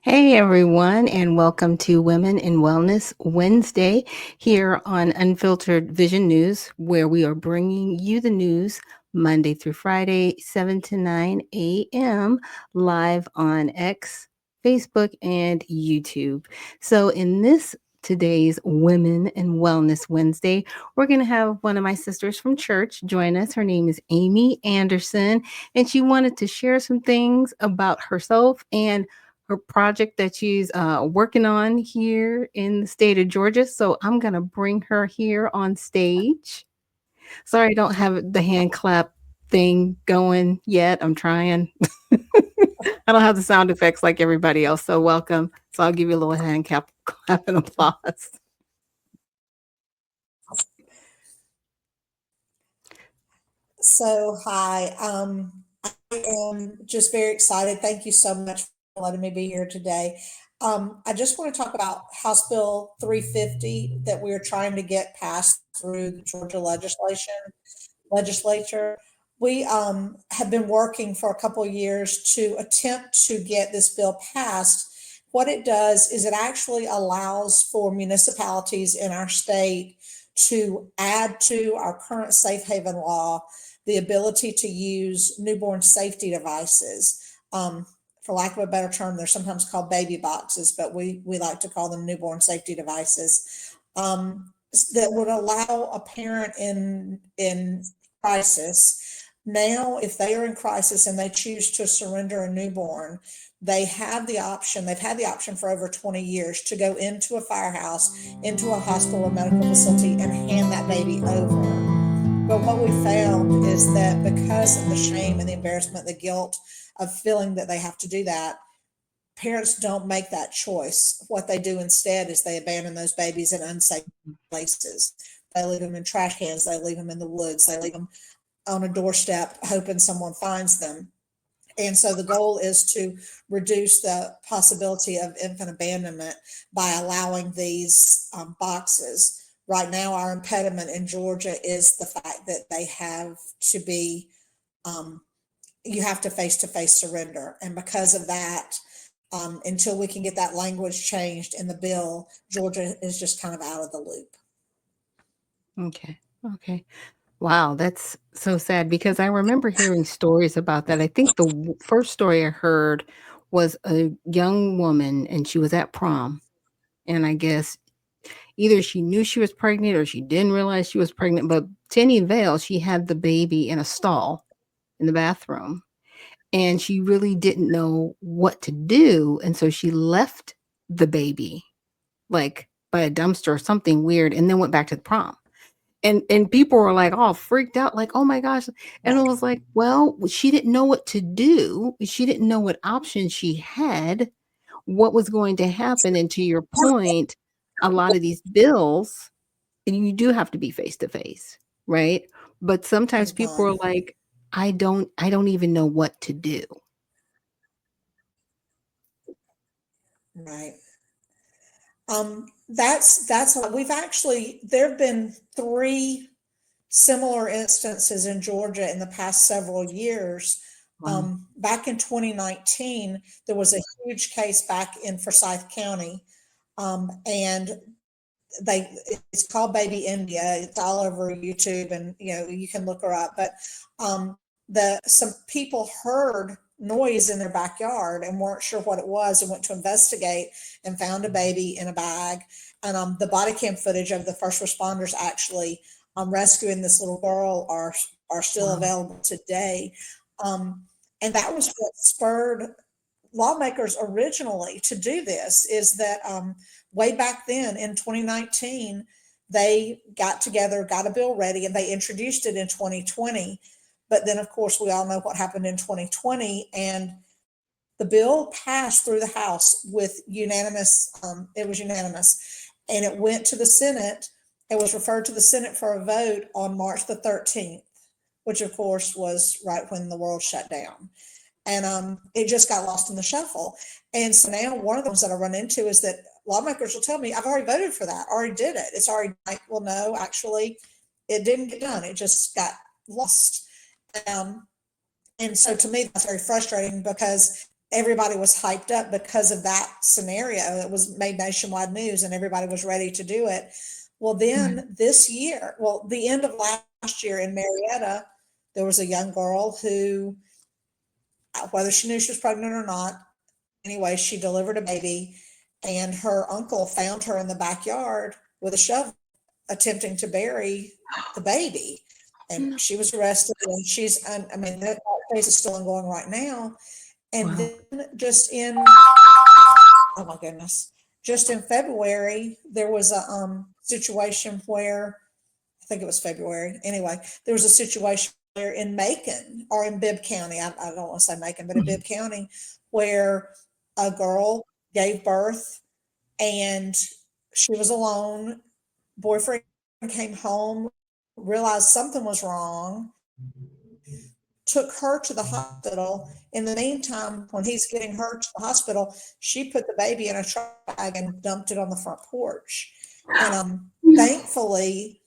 Hey everyone, and welcome to Women in Wellness Wednesday here on Unfiltered Vision News, where we are bringing you the news Monday through Friday, 7 to 9 a.m., live on X, Facebook, and YouTube. So, in this today's Women in Wellness Wednesday, we're going to have one of my sisters from church join us. Her name is Aime Anderson, and she wanted to share some things about herself and her project that she's working on here in the state of Georgia. So I'm going to bring her here on stage. Sorry, I don't have the hand clap thing going yet. I'm trying. I don't have the sound effects like everybody else. So welcome. So I'll give you a little hand clap and applause. So, hi, I am just very excited. Thank you so much for letting me be here today. I just want to talk about House Bill 350 that we are trying to get passed through the Georgia legislature. We have been working for a couple of years to attempt to get this bill passed. What it does is it actually allows for municipalities in our state to add to our current safe haven law the ability to use newborn safety devices. For lack of a better term, they're sometimes called baby boxes, but we like to call them newborn safety devices. That would allow a parent in crisis. Now, if they are in crisis and they choose to surrender a newborn, they have the option, they've had the option for over 20 years to go into a firehouse, into a hospital or medical facility and hand that baby over. But what we found is that because of the shame and the embarrassment, the guilt of feeling that they have to do that, parents don't make that choice. What they do instead is they abandon those babies in unsafe places. They leave them in trash cans, they leave them in the woods, they leave them on a doorstep hoping someone finds them. And so the goal is to reduce the possibility of infant abandonment by allowing these boxes. Right now, our impediment in Georgia is the fact that they have to be, um, you have to face surrender. And because of that, until we can get that language changed in the bill, Georgia is just kind of out of the loop. Okay. Okay. Wow, that's so sad because I remember hearing stories about that. I think the first story I heard was a young woman and she was at prom. And I guess either she knew she was pregnant or she didn't realize she was pregnant, but to any avail, she had the baby in a stall in the bathroom, and she really didn't know what to do, and so she left the baby, like, by a dumpster or something weird, and then went back to the prom. And people were, like, all freaked out, like, "Oh my gosh," and it Right. was like, well, she didn't know what to do. She didn't know what options she had, what was going to happen, and to your point, a lot of these bills and you do have to be face to face, right? But sometimes people are Mhm. like, I don't even know what to do." Right. That's we've actually there have been three similar instances in Georgia in the past several years. Wow. Back in 2019, there was a huge case back in Forsyth County, and they it's called Baby India. It's all over YouTube, and you can look her up. But the some people heard noise in their backyard and weren't sure what it was, and went to investigate and found a baby in a bag. And the body cam footage of the first responders actually rescuing this little girl are still Wow. available today. Um, and that was what spurred lawmakers originally to do this. Is that way back then in 2019, they got together, got a bill ready, and they introduced it in 2020. But then, of course, we all know what happened in 2020, and the bill passed through the House with unanimous. It was unanimous, and it went to the Senate. It was referred to the Senate for a vote on March the 13th, which of course was right when the world shut down. And it just got lost in the shuffle. And so now one of the ones that I run into is that lawmakers will tell me, I've already voted for that, already did it. It's already like, well, no, actually, it didn't get done. It just got lost. Um, and so to me, that's very frustrating because everybody was hyped up because of that scenario. It was made nationwide news and everybody was ready to do it. Well, Right. then this year, well, the end of last year in Marietta, there was a young girl who, whether she knew she was pregnant or not, anyway, she delivered a baby, and her uncle found her in the backyard with a shovel attempting to bury the baby. And No. she was arrested, and she's, I mean, that case is still ongoing right now. And Wow. then just in, oh my goodness, just in February, there was a situation where, I think it was February. Anyway, there was a situation where in Macon or in Bibb County, I don't want to say Macon, but in Mhm. Bibb County, where a girl gave birth and she was alone. Boyfriend came home, realized something was wrong, took her to the hospital. In the meantime, when he's getting her to the hospital, she put the baby in a trash bag and dumped it on the front porch. And No. thankfully,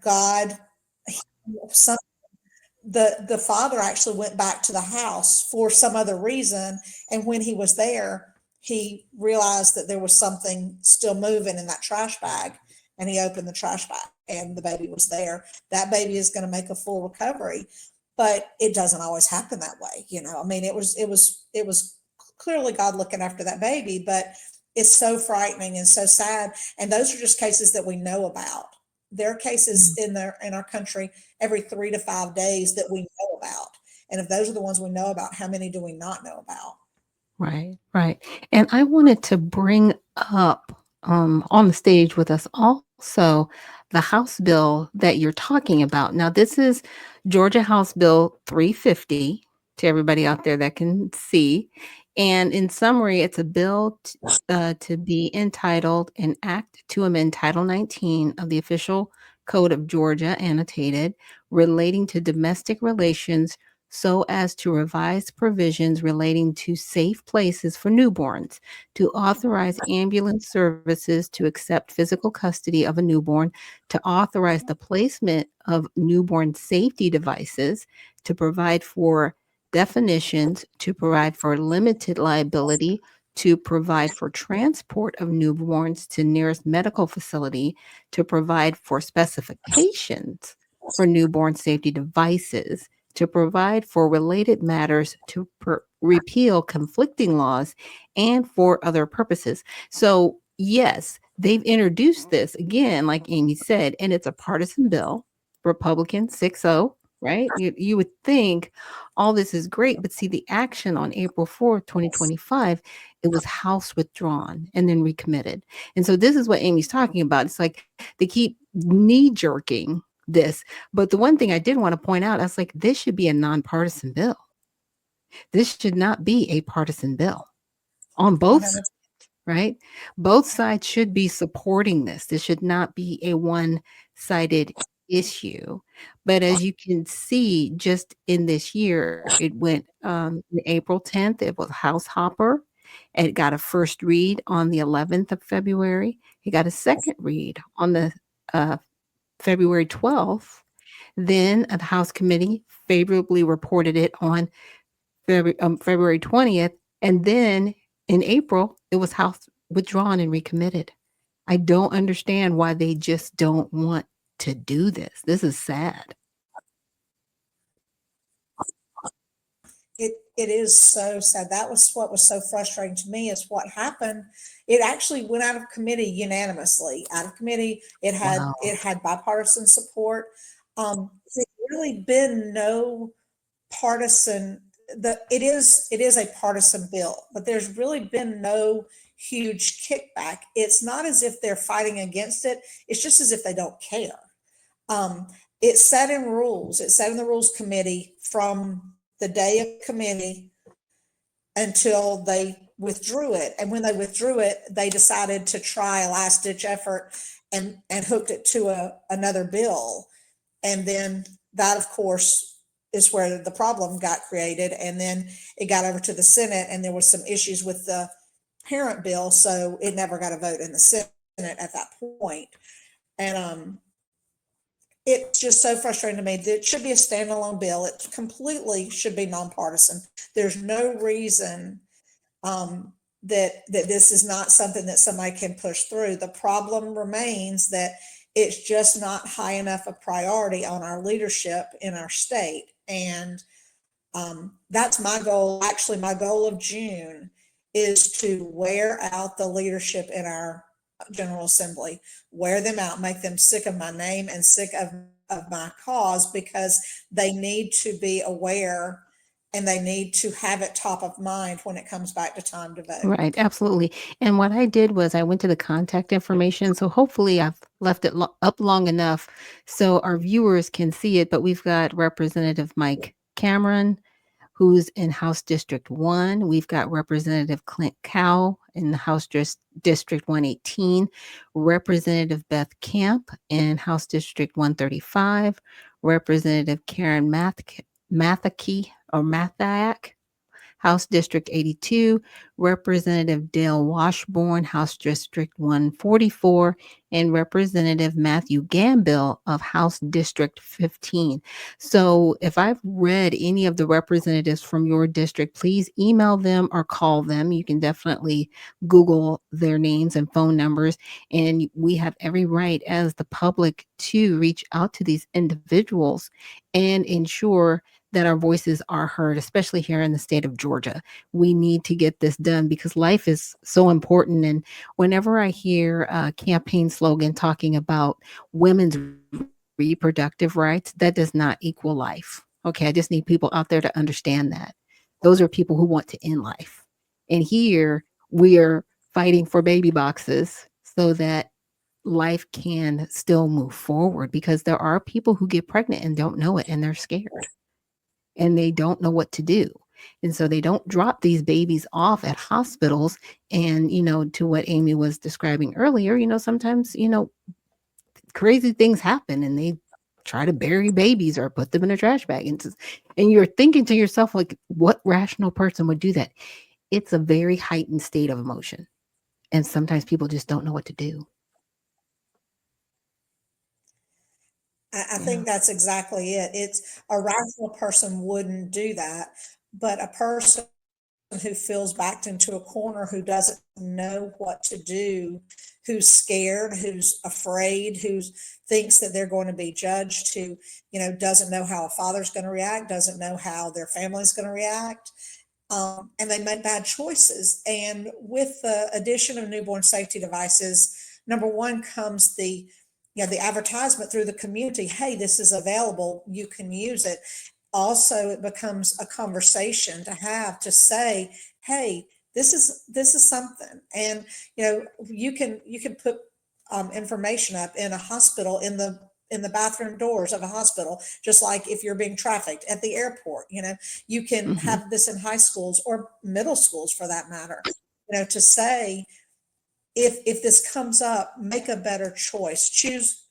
God, some, the father actually went back to the house for some other reason, and when he was there, he realized that there was something still moving in that trash bag, and he opened the trash bag, and the baby was there. That baby is going to make a full recovery, but it doesn't always happen that way. I mean, it was clearly God looking after that baby, but it's so frightening and so sad. And those are just cases that we know about. There are cases in our country every 3 to 5 days that we know about. And if those are the ones we know about, how many do we not know about? Right, right. And I wanted to bring up on the stage with us also the House bill that you're talking about. Now, this is Georgia House Bill 350 to everybody out there that can see. And in summary, it's a bill to be entitled an act to amend Title 19 of the official code of Georgia, annotated, relating to domestic relations so as to revise provisions relating to safe places for newborns, to authorize ambulance services to accept physical custody of a newborn, to authorize the placement of newborn safety devices, to provide for definitions, to provide for limited liability, to provide for transport of newborns to nearest medical facility, to provide for specifications for newborn safety devices, to provide for related matters, to repeal conflicting laws, and for other purposes. So, yes, they've introduced this again, like Amy said, and it's a partisan bill. Republican 6-0, right? You would think all this is great, but see the action on April 4th, 2025, it was House withdrawn and then recommitted. And so this is what Amy's talking about. It's like they keep knee jerking this. But the one thing I did want to point out, I was like, this should be a nonpartisan bill. This should not be a partisan bill on both sides, 100. right? Both sides should be supporting this. This should not be a one-sided issue. But as you can see, just in this year, it went April 10th, it was House Hopper. It got a first read on the 11th of February. It got a second read on the uh, February 12th. Then the House committee favorably reported it on February 20th. And then in April, it was House withdrawn and recommitted. I don't understand why they just don't want to do this. This is sad. It is so sad. That was what was so frustrating to me is what happened. It actually went out of committee unanimously. Out of committee, Wow. it had bipartisan support. There's really been no partisan. It is a partisan bill, but there's really been no huge kickback. It's not as if they're fighting against it. It's just as if they don't care. Um, it's set in rules. It's set in the rules committee from the day of committee until they withdrew it. And when they withdrew it, they decided to try a last ditch effort and hooked it to another bill. And then that, of course, is where the problem got created. And then it got over to the Senate, and there was some issues with the parent bill, so it never got a vote in the Senate at that point. And it's just so frustrating to me that it should be a standalone bill. It completely should be nonpartisan. There's no reason that this is not something that somebody can push through. The problem remains that it's just not high enough a priority on our leadership in our state. And that's my goal. Actually, my goal of June is to wear out the leadership in our General Assembly, wear them out, make them sick of my name and sick of my cause, because they need to be aware and they need to have it top of mind when it comes back to time to vote. Right, absolutely. And what I did was I went to the contact information. So hopefully I've left it up long enough so our viewers can see it. But we've got Representative Mike Cameron, who's in House District 1. We've got Representative Clint Cow in the House District 118, Representative Beth Camp in House District 135, Representative Karen Mathake or Mathack, House District 82, Representative Dale Washburn, House District 144, and Representative Matthew Gambill of House District 15. So if I've read any of the representatives from your district, please email them or call them. You can definitely Google their names and phone numbers. And we have every right as the public to reach out to these individuals and ensure that our voices are heard, especially here in the state of Georgia. We need to get this done because life is so important. And whenever I hear a campaign slogan talking about women's reproductive rights, that does not equal life. Okay, I just need people out there to understand that. Those are people who want to end life. And here we are fighting for baby boxes so that life can still move forward because there are people who get pregnant and don't know it and they're scared and they don't know what to do. And so they don't drop these babies off at hospitals. And, to what Amy was describing earlier, sometimes, crazy things happen and they try to bury babies or put them in a trash bag. And you're thinking to yourself, like, what rational person would do that? It's a very heightened state of emotion. And sometimes people just don't know what to do. I Yeah. think that's exactly it. It's a rational person wouldn't do that, but a person who feels backed into a corner, who doesn't know what to do, who's scared, who's afraid, who thinks that they're going to be judged, who, doesn't know how a father's going to react, doesn't know how their family's going to react. And they make bad choices. And with the addition of newborn safety devices, number one comes the advertisement through the community. Hey, this is available. You can use it. Also, it becomes a conversation to have to say, hey, this is something. And you can put information up in a hospital in the bathroom doors of a hospital, just like if you're being trafficked at the airport. You can Hmm. have this in high schools or middle schools for that matter. To say, if this comes up, make a better choice. Choose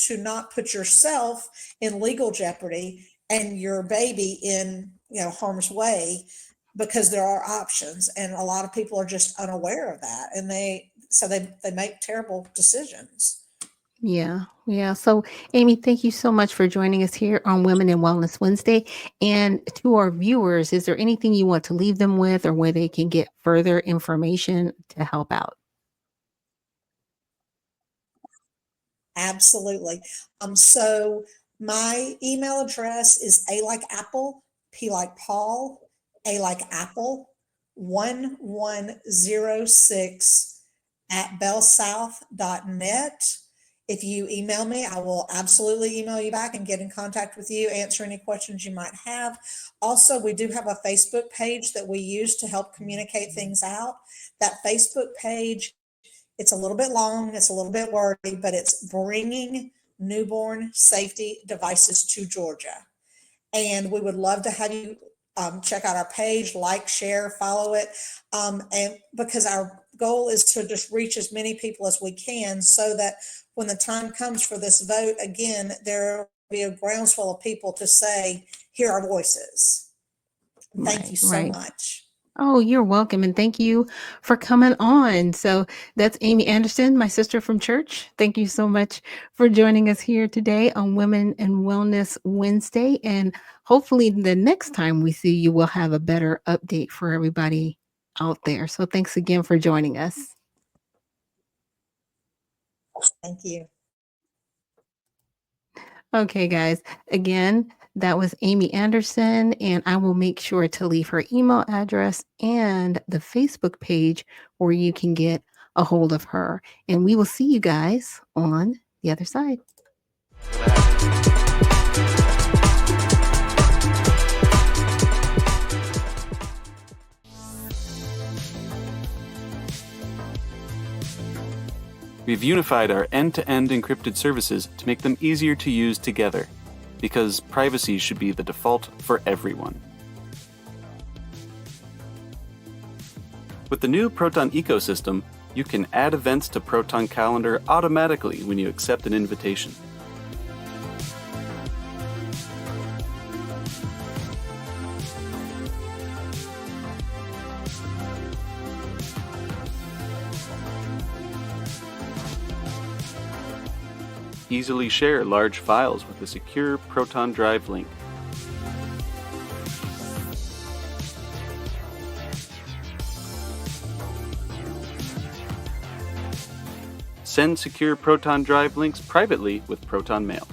to not put yourself in legal jeopardy and your baby in harm's way, because there are options, and a lot of people are just unaware of that, and they make terrible decisions. Yeah. Yeah. So, Amy, thank you so much for joining us here on Women in Wellness Wednesday. And to our viewers, is there anything you want to leave them with or where they can get further information to help out? Absolutely. So my email address is A like apple, P like Paul, A like apple, 1106 at bellsouth.net. If you email me, I will absolutely email you back and get in contact with you, answer any questions you might have. Also, we do have a Facebook page that we use to help communicate things out. That Facebook page, it's a little bit long, it's a little bit wordy, but it's Bringing Newborn Safety Devices to Georgia. And we would love to have you check out our page, like, share, follow it. And because our goal is to just reach as many people as we can, so that when the time comes for this vote, again, there will be a groundswell of people to say, hear our voices. Thank Right. you so Right. much. Oh, you're welcome, and thank you for coming on. So that's Aime Anderson, my sister from church. Thank you so much for joining us here today on Women and Wellness Wednesday. And hopefully, the next time we see you, we'll have a better update for everybody out there. So thanks again for joining us. Thank you. Okay, guys. Again, that was Aime Anderson, and I will make sure to leave her email address and the Facebook page where you can get a hold of her. And we will see you guys on the other side. We've unified our end-to-end encrypted services to make them easier to use together, because privacy should be the default for everyone. With the new Proton ecosystem, you can add events to Proton Calendar automatically when you accept an invitation. Easily share large files with a secure Proton Drive link. Send secure Proton Drive links privately with Proton Mail.